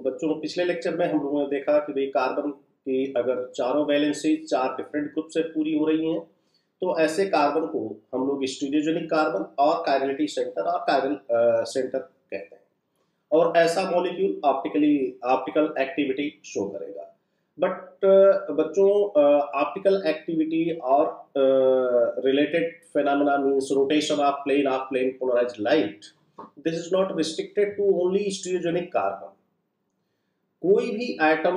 तो बच्चों पिछले लेक्चर में हम लोगों ने देखा कि भाई कार्बन की अगर चारों वैलेंसी चार डिफरेंट ग्रुप से पूरी हो रही हैं तो ऐसे कार्बन को हम लोग स्टीरियोजेनिक कार्बन और कायरलिटी सेंटर और कायरल सेंटर कहते हैं। और ऐसा मॉलिक्यूल ऑप्टिकल एक्टिविटी शो करेगा। बट बच्चों ऑप्टिकल एक्टिविटी और related phenomena means rotation of plane polarised light, this is not restricted to only stereogenic carbon. कोई भी एटम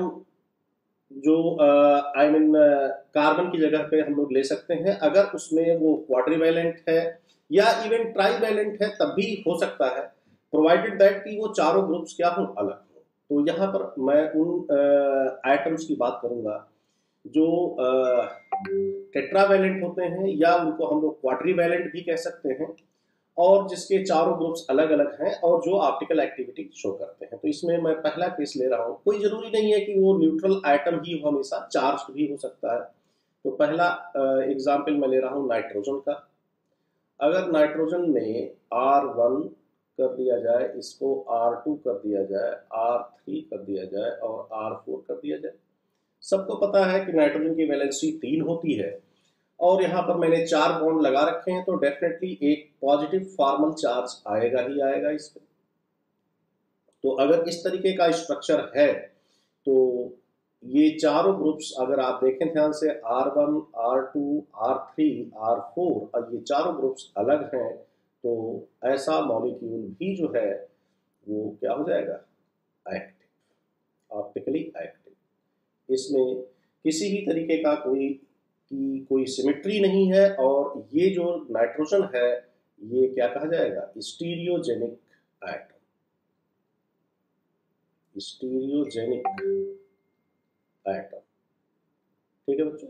जो कार्बन की जगह पे हम लोग ले सकते हैं, अगर उसमें वो क्वाड्रीवैलेंट है या इवन ट्राईवैलेंट है तब भी हो सकता है, प्रोवाइडेड दैट कि वो चारों ग्रुप्स क्या हों, अलग हों। तो यहाँ पर मैं उन एटम्स की बात करूँगा जो टेट्रावैलेंट होते हैं या उनको हम लोग क्वाड्रीवैलेंट भी कह सकते हैं, और जिसके चारों ग्रुप्स अलग अलग हैं और जो ऑप्टिकल एक्टिविटी शो करते हैं। तो इसमें मैं पहला केस ले रहा हूँ। कोई जरूरी नहीं है कि वो न्यूट्रल एटम ही हो, हमेशा चार्ज भी हो सकता है। तो पहला एग्जाम्पल मैं ले रहा हूँ नाइट्रोजन का। अगर नाइट्रोजन में R1 कर दिया जाए, इसको R2 कर दिया जाए, R3 कर दिया जाए और R4 कर दिया जाए। सबको पता है कि नाइट्रोजन की वैलेंसी 3 होती है और यहाँ पर मैंने 4 बॉन्ड लगा रखे हैं, तो डेफिनेटली एक पॉजिटिव फॉर्मल चार्ज आएगा ही आएगा इस पे। तो अगर इस तरीके का स्ट्रक्चर है तो ये चारों ग्रुप्स अगर आप देखें ध्यान से, R1, R2, R3, R4, और ये चारों ग्रुप्स अलग हैं, तो ऐसा मॉलिक्यूल भी जो है वो क्या हो जाएगा, एक्टिव, ऑप्टिकली एक्टिव। इसमें किसी भी तरीके का कोई सिमेट्री नहीं है, और ये जो नाइट्रोजन है ये क्या कहा जाएगा, स्टीरियोजेनिक एटम, स्टीरियोजेनिक एटम। ठीक है बच्चों।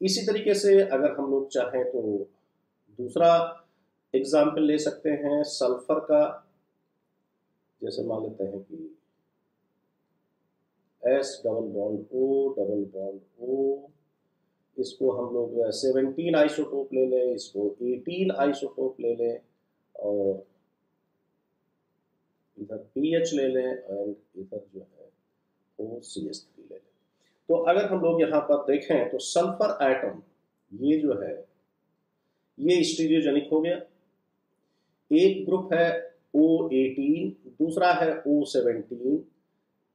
इसी तरीके से अगर हम लोग चाहें तो दूसरा एग्जाम्पल ले सकते हैं सल्फर का। जैसे मान लेते हैं कि S डबल बॉन्ड O, इसको हम लोग 17 आइसोटोप ले लें, इसको 18 आइसोटोप ले लें, और इधर PH ले लें, एंड इधर जो है OCH3 ले लें। तो अगर हम लोग यहाँ पर देखें तो सल्फर एटम ये जो है ये स्टीरियोजेनिक हो गया। एक ग्रुप है O18, दूसरा है O17,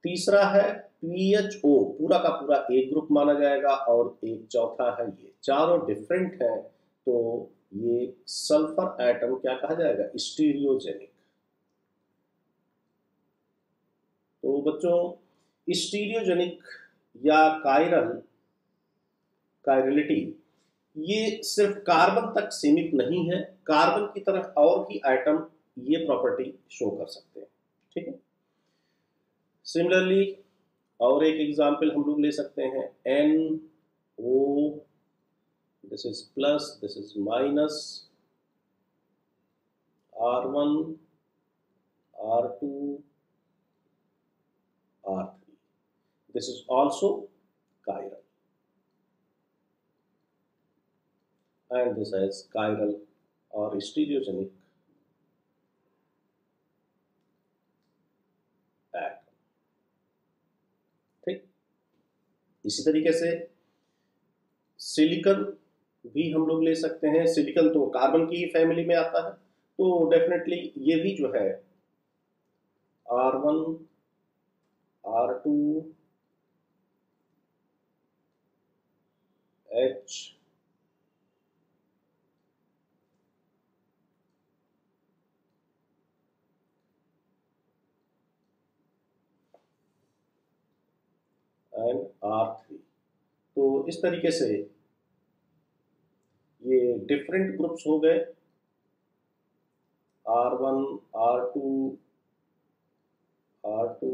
तीसरा है PHO, पूरा का पूरा एक ग्रुप माना जाएगा, और एक चौथा है ये। चारों डिफरेंट हैं, तो ये सल्फर एटम क्या कहा जाएगा, स्टीरियोजेनिक। तो बच्चों स्टीरियोजेनिक या कायरलिटी ये सिर्फ कार्बन तक सीमित नहीं है, कार्बन की तरह और भी एटम ये प्रॉपर्टी शो कर सकते हैं। ठीक है। सिमिलरली और एक एग्जाम्पल हम लोग ले सकते हैं NO, this is plus, this is minus, R1, R2, R3, this is also chiral, and this is chiral or stereogenic atom। ठीक। इसी तरीके से सिलिकॉन भी हम लोग ले सकते हैं। सिलिकॉन तो कार्बन की फैमिली में आता है, तो डेफिनेटली ये भी जो है R1, R2, H, and R3। तो इस तरीके से ये डिफरेंट ग्रुप्स हो गए, R1, R2, R2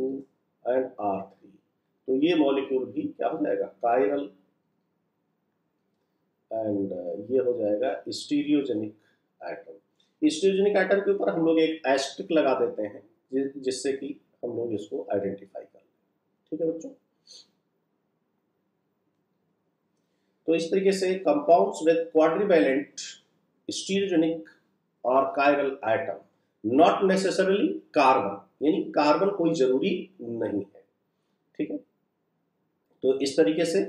and R3। तो ये मॉलिक्यूल भी क्या हो जाएगा, कायरल, एंड ये हो जाएगा स्टीरियोजेनिक एटम। स्टीरियोजेनिक एटम के ऊपर हम लोग एक एस्टेरिस्क लगा देते हैं जिससे कि हम लोग इसको आइडेंटिफाई कर लें। ठीक है बच्चों। तो इस तरीके से कंपाउंड्स विद क्वाड्रीवैलेंट स्टीरियोजेनिक और chiral atom, not necessarily carbon, यानी कार्बन कोई जरूरी नहीं है। ठीक है, तो इस तरीके से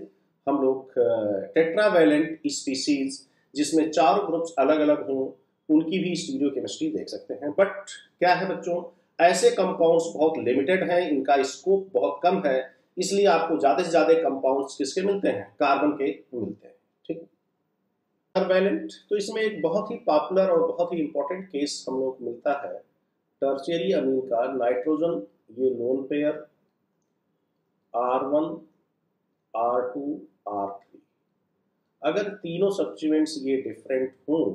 हम लोग टेट्रावैलेंट स्पीसीज जिसमें चारों ग्रुप्स अलग अलग हों उनकी भी स्टीरियोकेमिस्ट्री देख सकते हैं। बट क्या है बच्चों, ऐसे कंपाउंड्स बहुत लिमिटेड हैं, इनका स्कोप बहुत कम है, इसलिए आपको ज्यादा से ज्यादा कंपाउंड्स किसके मिलते हैं, कार्बन के मिलते हैं। ठीक है, टेट्रावैलेंट, तो इसमें एक बहुत ही पॉपुलर और बहुत ही इंपॉर्टेंट केस हम लोग मिलता है टर्शियरी अमीन का। नाइट्रोजन ये lone pair R1 R2 R3, अगर तीनों सब्स्टिट्यूएंट्स ये डिफरेंट हों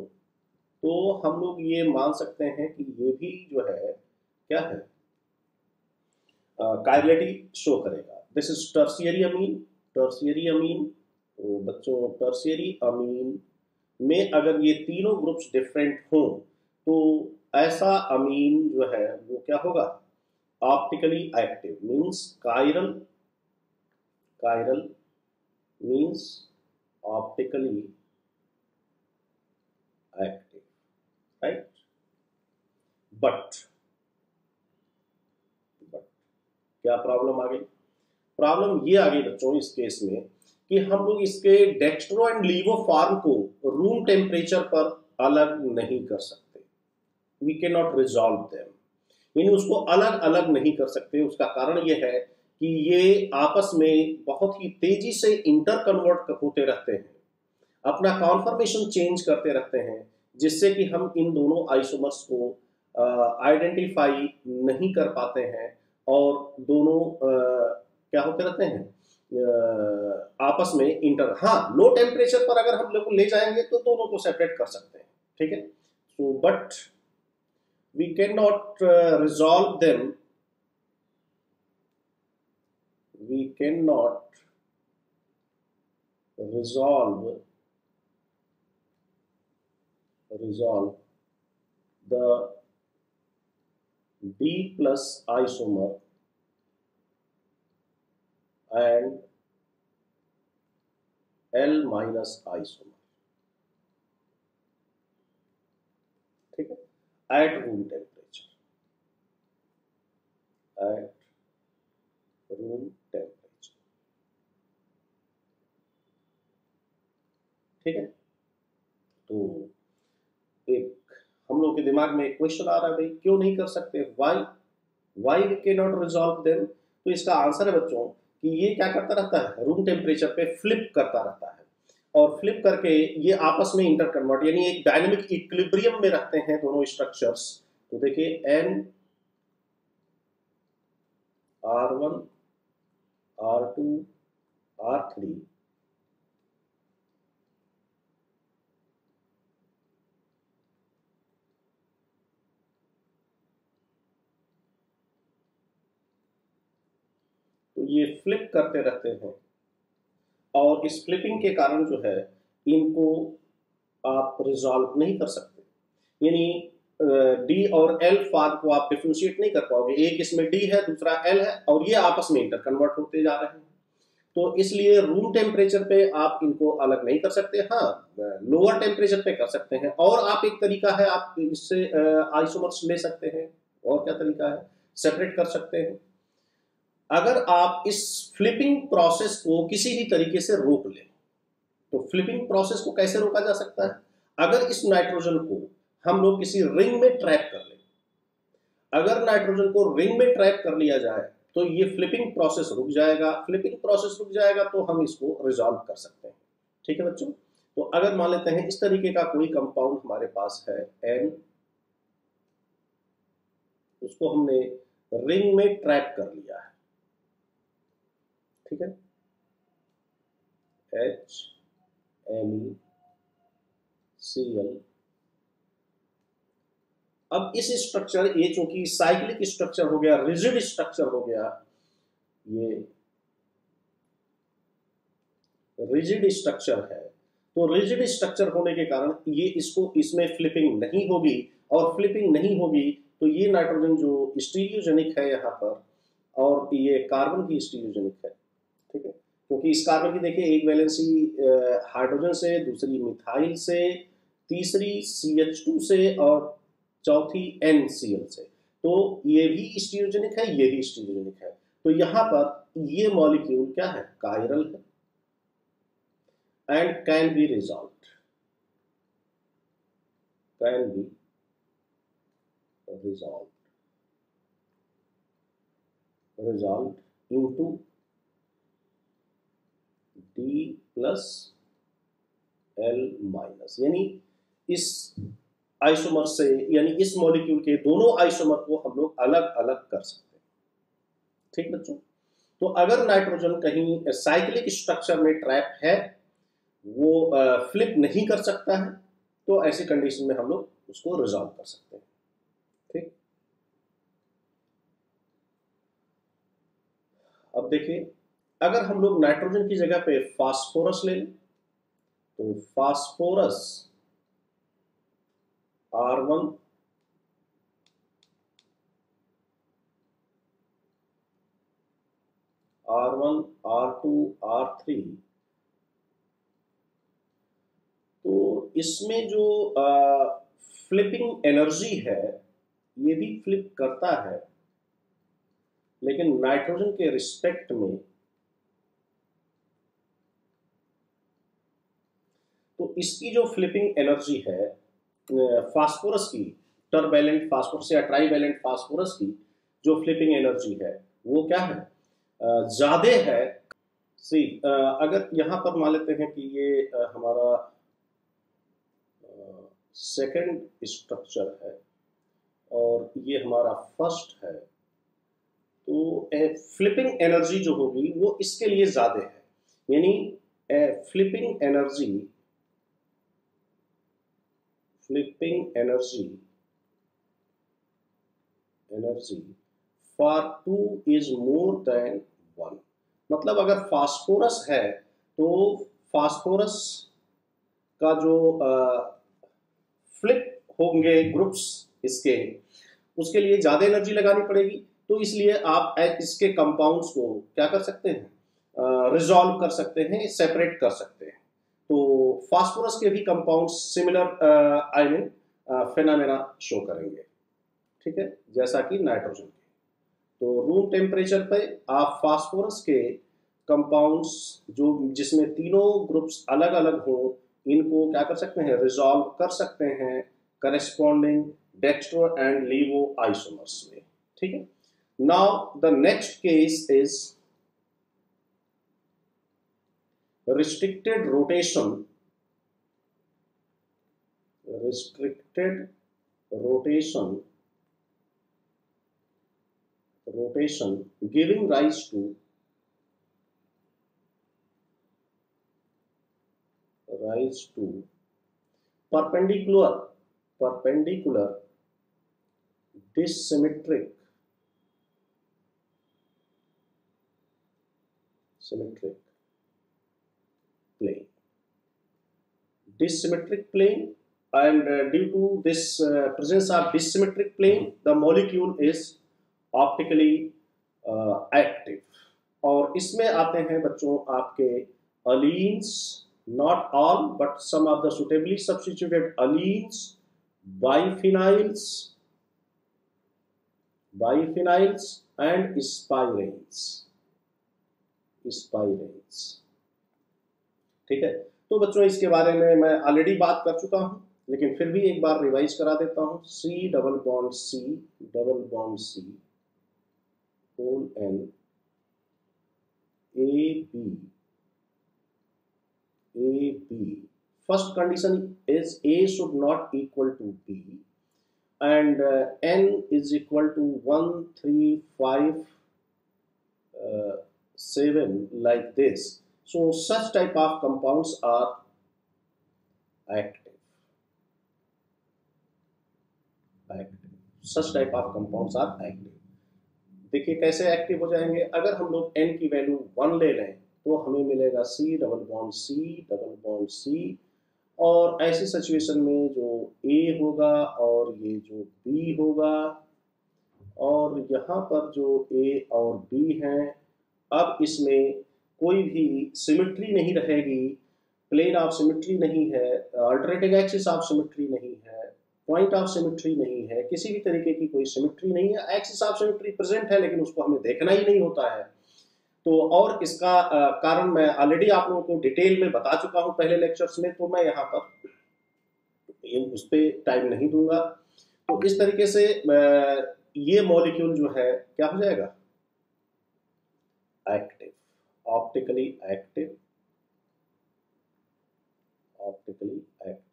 तो हम लोग ये मान सकते हैं कि ये भी जो है क्या है, कायरलिटी शो करेगा। This is tertiary amine. Tertiary amine, तो बच्चों टर्शियरी अमीन में अगर ये तीनों ग्रुप्स डिफरेंट हों तो ऐसा अमीन जो है वो क्या होगा, optically active, means chiral, chiral means optically active, right. But क्या प्रॉब्लम आ गई, प्रॉब्लम ये आ गई बच्चों इस केस में कि हम लोग इसके डेक्स्ट्रो एंड लीवो फॉर्म को रूम टेम्परेचर पर अलग नहीं कर सकते। We can not resolve them, यानी उसको अलग अलग नहीं कर सकते। उसका कारण ये है कि ये आपस में बहुत ही तेजी से इंटर कन्वर्ट होते रहते हैं, अपना कॉन्फर्मेशन चेंज करते रहते हैं, जिससे कि हम इन दोनों आइसोमर्स को आइडेंटिफाई नहीं कर पाते हैं और दोनों क्या होते रहते हैं, आपस में इंटर, हाँ लो टेम्परेचर पर अगर हम लोग ले जाएंगे तो दोनों को सेपरेट कर सकते हैं। ठीक है, so but we cannot resolve them, we cannot resolve the D plus isomer and L minus isomer, ठीक है, at room temperature, at room temperature। ठीक है, तो एक हम लोग के दिमाग में एक क्वेश्चन आ रहा है, भाई क्यों नहीं कर सकते, why we can not resolve them. तो इसका आंसर है बच्चों कि ये क्या करता रहता है, रूम टेम्परेचर पे फ्लिप करता रहता है और फ्लिप करके ये आपस में इंटर कन्वर्ट, यानी एक डायनेमिक इक्विलिब्रियम में रहते हैं दोनों स्ट्रक्चर्स। तो देखिए N R1 R2 R3 तो ये फ्लिप करते रहते हैं और इस फ्लिपिंग के कारण जो है इनको आप रिजॉल्व नहीं कर सकते, यानी डी और एल फॉर्म को आप डिफ्रेंशिएट नहीं कर पाओगे। एक इसमें डी है दूसरा एल है और ये आपस में इंटर कन्वर्ट होते जा रहे हैं, तो इसलिए रूम टेम्परेचर पे आप इनको अलग नहीं कर सकते। हाँ, लोअर टेम्परेचर पे कर सकते हैं। और आप एक तरीका है, आप इससे आइसोमर्स ले सकते हैं, और क्या तरीका है, सेपरेट कर सकते हैं। अगर आप इस फ्लिपिंग प्रोसेस को किसी भी तरीके से रोक लें, तो फ्लिपिंग प्रोसेस को कैसे रोका जा सकता है, अगर इस नाइट्रोजन को हम लोग किसी रिंग में ट्रैप कर लें, अगर नाइट्रोजन को रिंग में ट्रैप कर लिया जाए तो ये फ्लिपिंग प्रोसेस रुक जाएगा। फ्लिपिंग प्रोसेस रुक जाएगा तो हम इसको रिजॉल्व कर सकते हैं। ठीक है बच्चों, तो अगर मान लेते हैं इस तरीके का कोई कंपाउंड हमारे पास है N, उसको हमने रिंग में ट्रैप कर लिया है, ठीक है, HNeCl। अब इस स्ट्रक्चर, ये चूंकि साइक्लिक स्ट्रक्चर हो गया, रिजिड स्ट्रक्चर हो गया, ये रिजिड स्ट्रक्चर है, तो रिजिड स्ट्रक्चर होने के कारण ये इसको इसमें फ्लिपिंग नहीं होगी, और फ्लिपिंग नहीं होगी तो ये नाइट्रोजन जो स्टीरियोजेनिक है यहाँ पर, और ये कार्बन भी स्टीरियोजेनिक है। ठीक है, क्योंकि इस कार्बन की देखिए एक वैलेंसी हाइड्रोजन से, दूसरी मिथाइल से, तीसरी CH2 से और चौथी NCl से। तो ये भी स्टीरियोजेनिक है, ये भी स्टीरियोजेनिक है। तो यहाँ पर ये मॉलिक्यूल क्या है, कायरल है and can be resolved, can be resolved into D plus L minus, यानी इस आइसोमर से, यानी इस मॉलिक्यूल के दोनों आइसोमर को हम लोग अलग अलग कर सकते हैं। ठीक बच्चों, तो अगर नाइट्रोजन कहीं साइक्लिक स्ट्रक्चर में ट्रैप है, वो फ्लिप नहीं कर सकता है, तो ऐसी कंडीशन में हम लोग उसको रिजॉल्व कर सकते हैं। ठीक, अब देखिए, अगर हम लोग नाइट्रोजन की जगह पे फास्फोरस ले लें, तो phosphorus R1 R1 R2 R3, तो इसमें जो फ्लिपिंग एनर्जी है, ये भी फ्लिप करता है, लेकिन नाइट्रोजन के रिस्पेक्ट में, तो इसकी जो फ्लिपिंग एनर्जी है फास्फोरस की, टरवैलेंट फास्फोरस या ट्राईवैलेंट फास्फोरस की जो फ्लिपिंग एनर्जी है, वो क्या है, ज्यादा है। सी अगर यहाँ पर मान लेते हैं कि ये हमारा सेकंड स्ट्रक्चर है और ये हमारा फर्स्ट है, तो फ्लिपिंग एनर्जी जो होगी वो इसके लिए ज्यादा है, यानी flipping energy for 2 is more than 1। मतलब अगर फास्फोरस है तो फास्फोरस का जो फ्लिप होंगे ग्रुप्स इसके, उसके लिए ज्यादा एनर्जी लगानी पड़ेगी, तो इसलिए आप इसके कंपाउंड्स को क्या कर सकते हैं, रिजॉल्व कर सकते हैं, सेपरेट कर सकते हैं। तो फास्फोरस के भी compounds similar I mean phenomena show करेंगे, ठीक है, जैसा कि नाइट्रोजन के। तो रूम टेम्परेचर पे आप फास्फोरस के कंपाउंड्स जो जिसमें तीनों ग्रुप्स अलग अलग हों, इनको क्या कर सकते हैं, रिजॉल्व कर सकते हैं करेस्पॉन्डिंग डेक्स्ट्रो एंड लीवो आइसोमर्स में। ठीक है, now the next case is restricted rotation giving rise to perpendicular dissymmetric plane. Dissymmetric plane, and due to this presence of dissymmetric plane, the molecule is optically active. और इसमें आते हैं बच्चों आपके allenes, not all but some of the suitably substituted allenes, biphenyls and spiranes. ठीक है, तो बच्चों इसके बारे में मैं ऑलरेडी बात कर चुका हूं, लेकिन फिर भी एक बार रिवाइज करा देता हूं। C double bond C whole N A B। First condition is A should not equal to B and N is equal to 1, 3, 5, 7 like this. So such type of compounds are active. Such type of compounds are active. देखिए कैसे active हो जाएंगे, अगर हम लोग N की value 1 ले लें तो हमें मिलेगा C डबल बॉन्ड C, और ऐसी सिचुएशन में जो A होगा और ये जो B होगा, और यहाँ पर जो A और B हैं, अब इसमें कोई भी सिमेट्री नहीं रहेगी, प्लेन ऑफ सिमेट्री नहीं है, अल्टरनेटिंग एक्सिस ऑफ सिमेट्री नहीं है, पॉइंट ऑफ सिमेट्री नहीं है, किसी भी तरीके की कोई सिमेट्री नहीं है, एक्सिस ऑफ सिमेट्री प्रेजेंट है लेकिन उसको हमें देखना ही नहीं होता है। तो और इसका कारण मैं ऑलरेडी आप लोगों को डिटेल में बता चुका हूं पहले लेक्चर्स में, तो मैं यहाँ पर उस पर टाइम नहीं दूंगा। तो इस तरीके से ये मॉलिक्यूल जो है क्या हो जाएगा, active, optically active, optically active,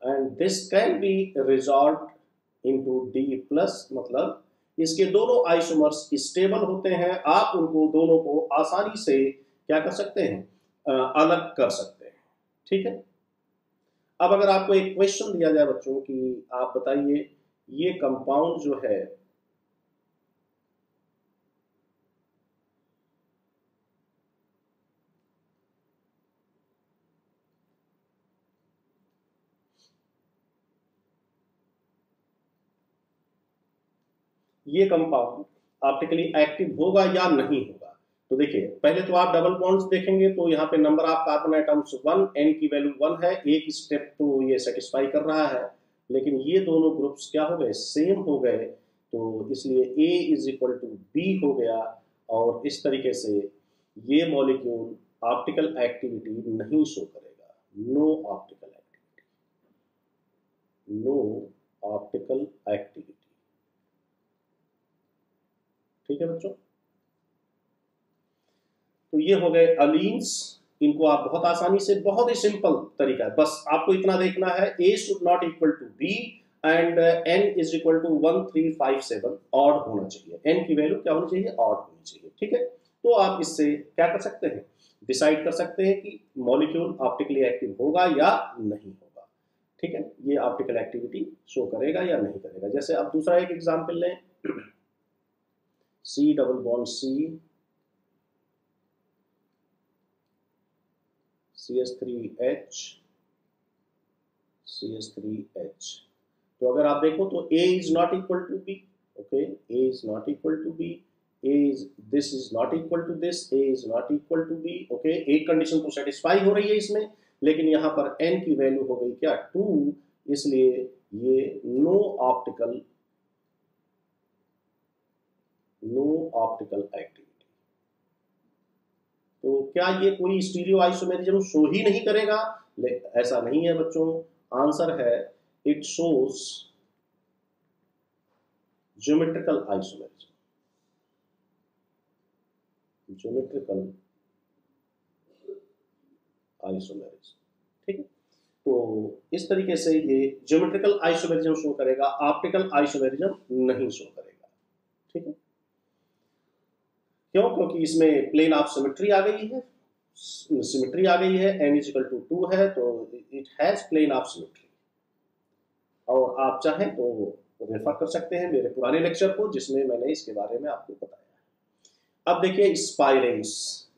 and this can be resolve into D plus, मतलब इसके दोनों आइसोमर्स स्टेबल होते हैं, आप उनको दोनों को आसानी से क्या कर सकते हैं, अलग कर सकते हैं। ठीक है, अब अगर आपको एक क्वेश्चन दिया जाए बच्चों कि आप बताइए ये कंपाउंड जो है ये कंपाउंड ऑप्टिकली एक्टिव होगा या नहीं होगा, तो देखिए पहले तो आप डबल बॉन्ड्स देखेंगे तो यहाँ पे number of carbon atoms 1, n की वैल्यू 1 है, एक स्टेप तो ये सेटिस्फाई कर रहा है, लेकिन ये दोनों ग्रुप्स क्या हो गए, सेम हो गए, तो इसलिए A is equal to B हो गया, और इस तरीके से ये मॉलिक्यूल ऑप्टिकल एक्टिविटी नहीं शो करेगा, no optical activity, no optical activity. ठीक है बच्चों, तो ये हो गए अलीन्स, इनको आप बहुत आसानी से, बहुत ही सिंपल तरीका है, बस आपको इतना देखना है A should not equal to B and n is equal to 1357, odd होना चाहिए, n की वैल्यू क्या होनी चाहिए, ऑड होनी चाहिए। ठीक है, तो आप इससे क्या कर सकते हैं, डिसाइड कर सकते हैं कि मॉलिक्यूल ऑप्टिकली एक्टिव होगा या नहीं होगा। ठीक है, ये ऑप्टिकल एक्टिविटी शो करेगा या नहीं करेगा। जैसे आप दूसरा एक एग्जाम्पल लें, C double bond C, CH3H, CH3H, तो अगर आप देखो तो A is not equal to B, okay, A is not equal to B, this is not equal to this, A is not equal to B, okay, एक condition तो satisfy हो रही है इसमें, लेकिन यहाँ पर n की वैल्यू हो गई क्या, 2, इसलिए ये नो ऑप्टिकल एक्टिविटी। तो क्या ये कोई स्टीरियो आइसोमेरिज्म शो ही नहीं करेगा, ऐसा नहीं है बच्चों, आंसर है it shows geometrical isomerism, geometrical isomerism. ठीक है, तो इस तरीके से ये ज्योमेट्रिकल आइसोमेरिज्म शो करेगा, ऑप्टिकल आइसोमेरिज्म नहीं शो करेगा। ठीक है, क्यों, क्योंकि इसमें प्लेन ऑफ सिमेट्री आ गई है, सिमेट्री आ गई है, n इज इक्वल टू 2 है, तो it has plane of symmetry. और आप चाहें तो रेफर कर सकते हैं मेरे पुराने लेक्चर को जिसमें मैंने इसके बारे में आपको बताया। अब देखिए spiranes,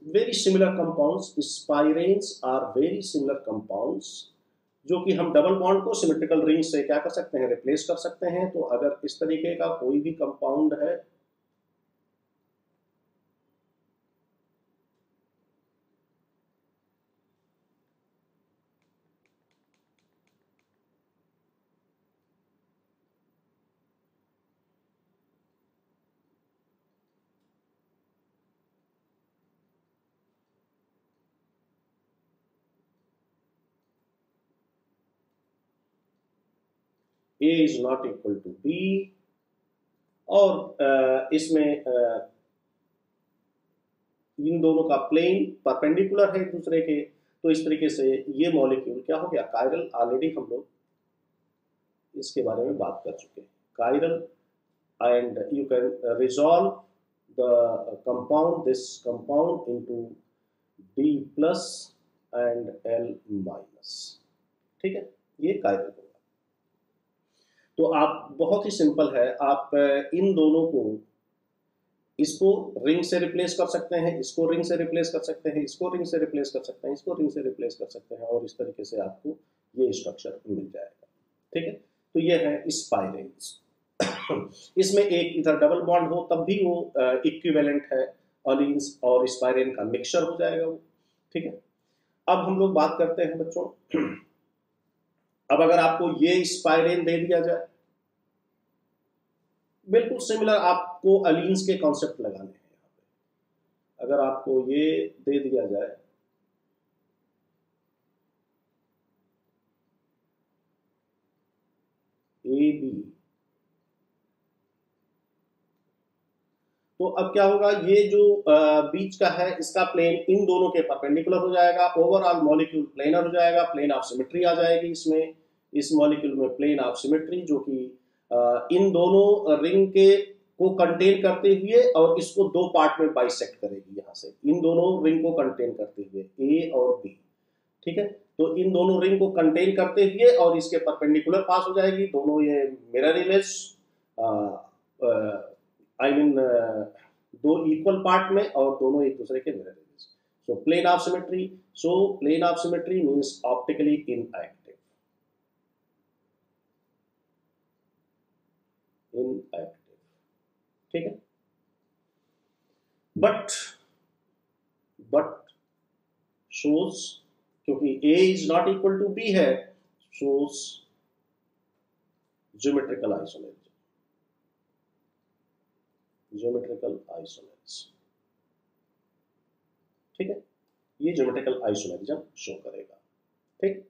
very similar compounds, spiranes are very similar compounds, जो कि हम डबल बॉन्ड को सिमेट्रिकल रिंग से क्या कर सकते हैं, रिप्लेस कर सकते हैं। तो अगर इस तरीके का कोई भी कंपाउंड है, A is not equal to B, और इसमें इन दोनों का प्लेन परपेंडिकुलर है एक दूसरे के, तो इस तरीके से ये मॉलिक्यूल क्या हो गया, कायरल। ऑलरेडी हम लोग इसके बारे में बात कर चुके हैं, chiral, and you can resolve the compound, this compound into D plus and L minus. ठीक है, ये कायरल होगा। तो आप बहुत ही सिंपल है, आप इन दोनों को, इसको रिंग से रिप्लेस कर सकते हैं, इसको रिंग से रिप्लेस कर सकते हैं, इसको रिंग से रिप्लेस कर सकते हैं, इसको रिंग से रिप्लेस कर सकते हैं, और इस तरीके से आपको ये स्ट्रक्चर मिल जाएगा। ठीक है, तो ये है स्पाइरेंस। इसमें एक इधर डबल बॉन्ड हो तब भी वो इक्विवेलेंट है, अलीन्स और स्पाइरेन का मिक्सचर हो जाएगा वो। ठीक है, अब हम लोग बात करते हैं बच्चों अब अगर आपको ये स्पाइरेन दे दिया जाए, बिल्कुल सिमिलर आपको अलीन्स के कॉन्सेप्ट लगाने हैं यहाँ पे। अगर आपको ये दे दिया जाए, ए बी, तो अब क्या होगा, ये जो बीच का है इसका प्लेन इन दोनों के परपेंडिकुलर हो जाएगा, ओवरऑल मॉलिक्यूल प्लेनर हो जाएगा, प्लेन ऑफ सिमेट्री आ जाएगी इसमें, इस मॉलिक्यूल में प्लेन ऑफ सिमेट्री, जो कि इन दोनों रिंग के को कंटेन करते हुए और इसको दो पार्ट में बाइसेक्ट करेगी, यहाँ से इन दोनों रिंग को कंटेन करते हुए, ए और बी, ठीक है। तो इन दोनों रिंग को कंटेन करते हुए और इसके परपेंडिकुलर पास हो जाएगी, दोनों ये मिरर इमेज, आई मीन दो इक्वल पार्ट में और दोनों एक दूसरे के mirror image. So plane of symmetry, so plane of symmetry means optically inactive, inactive, ठीक है। बट शोज, क्योंकि A is not equal to B है, shows geometrical isomerism, geometrical isomerism, ठीक है। ये ज्योमेट्रिकल आइसोमेरिज्म शो करेगा, ठीक।